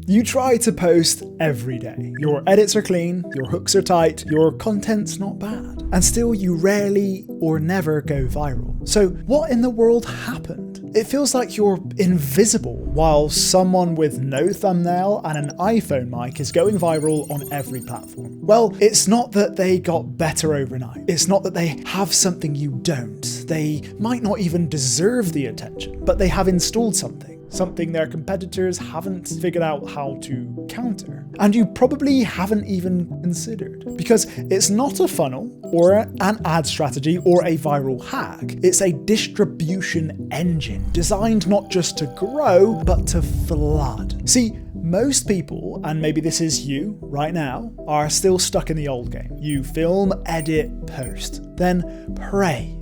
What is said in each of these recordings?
You try to post every day. Your edits are clean, your hooks are tight, your content's not bad. And still you rarely or never go viral. So what in the world happened? It feels like you're invisible while someone with no thumbnail and an iPhone mic is going viral on every platform. Well, it's not that they got better overnight. It's not that they have something you don't. They might not even deserve the attention, but they have installed something their competitors haven't figured out how to counter. And you probably haven't even considered, because it's not a funnel or an ad strategy or a viral hack. It's a distribution engine designed not just to grow, but to flood. See, most people, and maybe this is you right now, are still stuck in the old game. You film, edit, post, then pray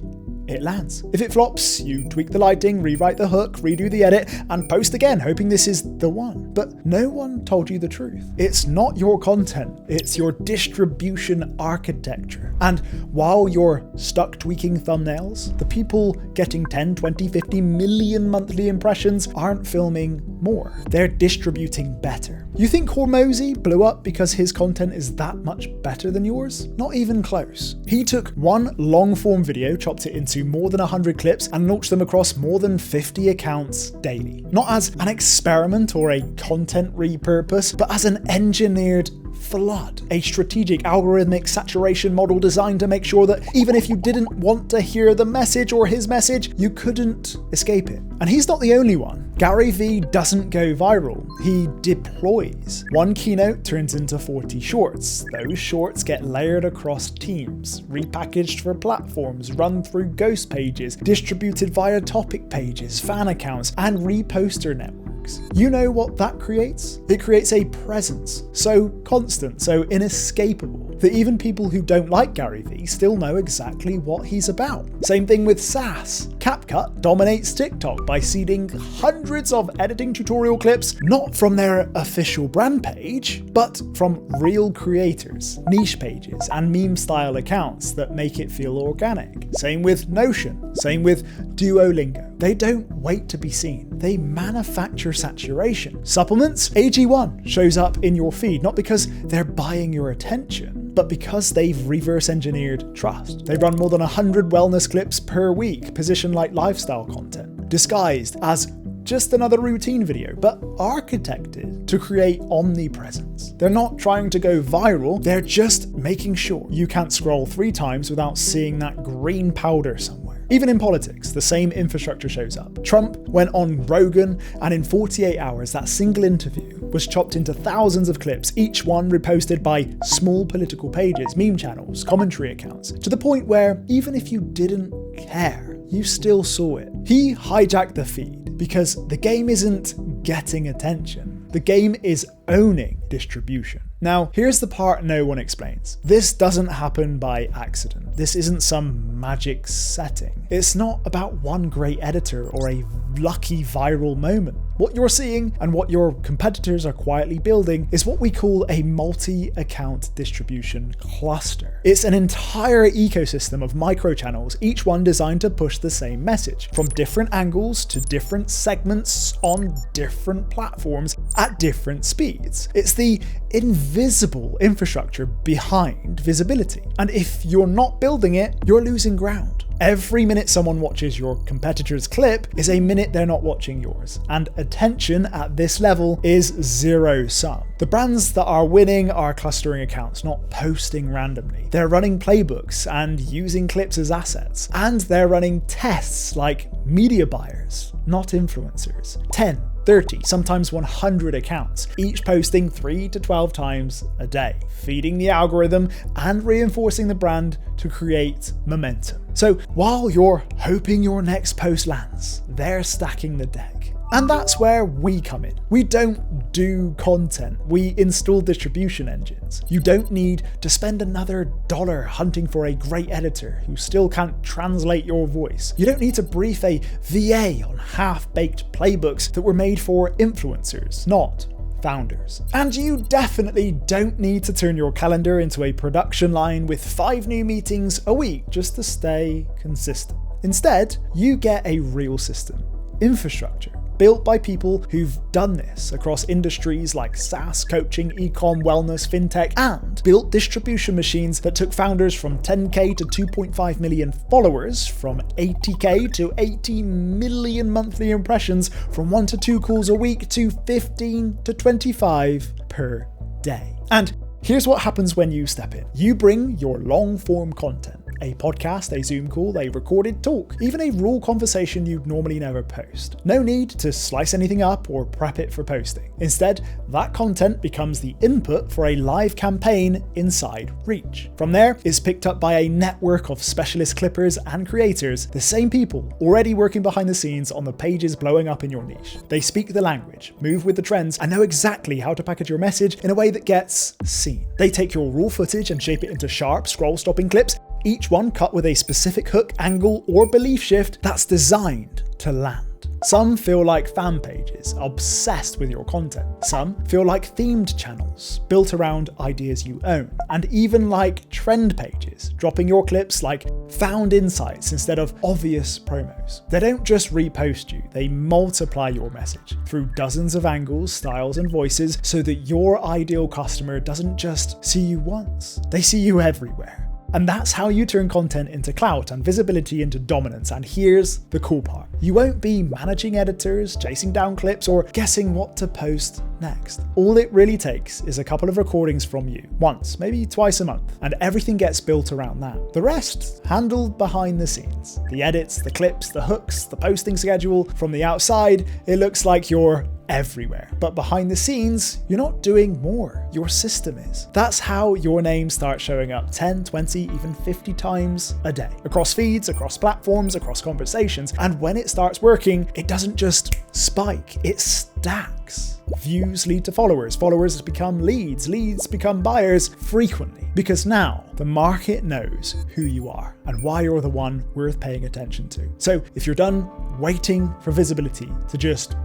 it lands. If it flops, you tweak the lighting, rewrite the hook, redo the edit, and post again, hoping this is the one. But no one told you the truth. It's not your content, it's your distribution architecture. And while you're stuck tweaking thumbnails, the people getting 10, 20, 50 million monthly impressions aren't filming more. They're distributing better. You think Hormozy blew up because his content is that much better than yours? Not even close. He took one long-form video, chopped it into more than 100 clips, and launched them across more than 50 accounts daily. Not as an experiment or a content repurpose, but as an engineered flood, a strategic algorithmic saturation model designed to make sure that even if you didn't want to hear the message or his message, you couldn't escape it. And he's not the only one. Gary Vee doesn't go viral, he deploys. One keynote turns into 40 shorts. Those shorts get layered across teams, repackaged for platforms, run through ghost pages, distributed via topic pages, fan accounts, and reposter networks. You know what that creates? It creates a presence so constant, so inescapable, that even people who don't like Gary Vee still know exactly what he's about. Same thing with SaaS. CapCut dominates TikTok by seeding hundreds of editing tutorial clips, not from their official brand page, but from real creators, niche pages, and meme-style accounts that make it feel organic. Same with Notion, same with Duolingo. They don't wait to be seen. They manufacture saturation. Supplements, AG1 shows up in your feed, not because they're buying your attention, but because they've reverse engineered trust. They run more than 100 wellness clips per week, positioned like lifestyle content, disguised as just another routine video, but architected to create omnipresence. They're not trying to go viral, they're just making sure you can't scroll 3 times without seeing that green powder somewhere. Even in politics, the same infrastructure shows up. Trump went on Rogan, and in 48 hours, that single interview was chopped into thousands of clips, each one reposted by small political pages, meme channels, commentary accounts, to the point where even if you didn't care, you still saw it. He hijacked the feed because the game isn't getting attention. The game is owning distribution. Now, here's the part no one explains. This doesn't happen by accident. This isn't some magic setting. It's not about one great editor or a lucky viral moment. What you're seeing and what your competitors are quietly building is what we call a multi-account distribution cluster. It's an entire ecosystem of micro channels, each one designed to push the same message from different angles to different segments on different platforms at different speeds. It's the invisible infrastructure behind visibility. And if you're not building it, you're losing ground. Every minute someone watches your competitor's clip is a minute they're not watching yours. And attention at this level is zero sum. The brands that are winning are clustering accounts, not posting randomly. They're running playbooks and using clips as assets. And they're running tests like media buyers, not influencers. 10, 30, sometimes 100 accounts, each posting 3 to 12 times a day, feeding the algorithm and reinforcing the brand to create momentum. So while you're hoping your next post lands, they're stacking the deck. And that's where we come in. We don't do content, we install distribution engines. You don't need to spend another $1 hunting for a great editor who still can't translate your voice. You don't need to brief a VA on half-baked playbooks that were made for influencers, not founders. And you definitely don't need to turn your calendar into a production line with 5 new meetings a week just to stay consistent. Instead, you get a real system, infrastructure, built by people who've done this across industries like SaaS, coaching, e-com, wellness, fintech, and built distribution machines that took founders from 10k to 2.5 million followers, from 80k to 80 million monthly impressions, from 1 to 2 calls a week to 15 to 25 per day. And here's what happens when you step in. You bring your long-form content. A podcast, a Zoom call, a recorded talk, even a raw conversation you'd normally never post. No need to slice anything up or prep it for posting. Instead, that content becomes the input for a live campaign inside Reach. From there, it's picked up by a network of specialist clippers and creators, the same people already working behind the scenes on the pages blowing up in your niche. They speak the language, move with the trends, and know exactly how to package your message in a way that gets seen. They take your raw footage and shape it into sharp, scroll-stopping clips, each one cut with a specific hook, angle, or belief shift that's designed to land. Some feel like fan pages, obsessed with your content. Some feel like themed channels, built around ideas you own. And even like trend pages, dropping your clips like found insights instead of obvious promos. They don't just repost you, they multiply your message through dozens of angles, styles, and voices so that your ideal customer doesn't just see you once, they see you everywhere. And that's how you turn content into clout and visibility into dominance. And here's the cool part. You won't be managing editors, chasing down clips, or guessing what to post next. All it really takes is a couple of recordings from you, once, maybe twice a month, and everything gets built around that. The rest, handled behind the scenes. The edits, the clips, the hooks, the posting schedule. From the outside, it looks like you're everywhere. But behind the scenes, you're not doing more. Your system is. That's how your name starts showing up 10, 20, even 50 times a day. Across feeds, across platforms, across conversations. And when it starts working, it doesn't just spike, it stacks. Views lead to followers, followers become leads, leads become buyers frequently. Because now the market knows who you are and why you're the one worth paying attention to. So if you're done waiting for visibility to just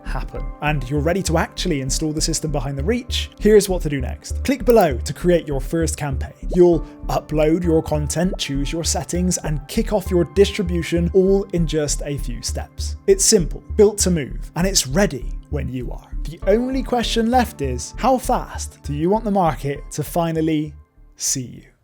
happen and you're ready to actually install the system behind the Reach, here's what to do next. Click below to create your first campaign. You'll upload your content, choose your settings, and kick off your distribution all in just a few steps. It's simple, built to move, and it's ready when you are. The only question left is, how fast do you want the market to finally see you?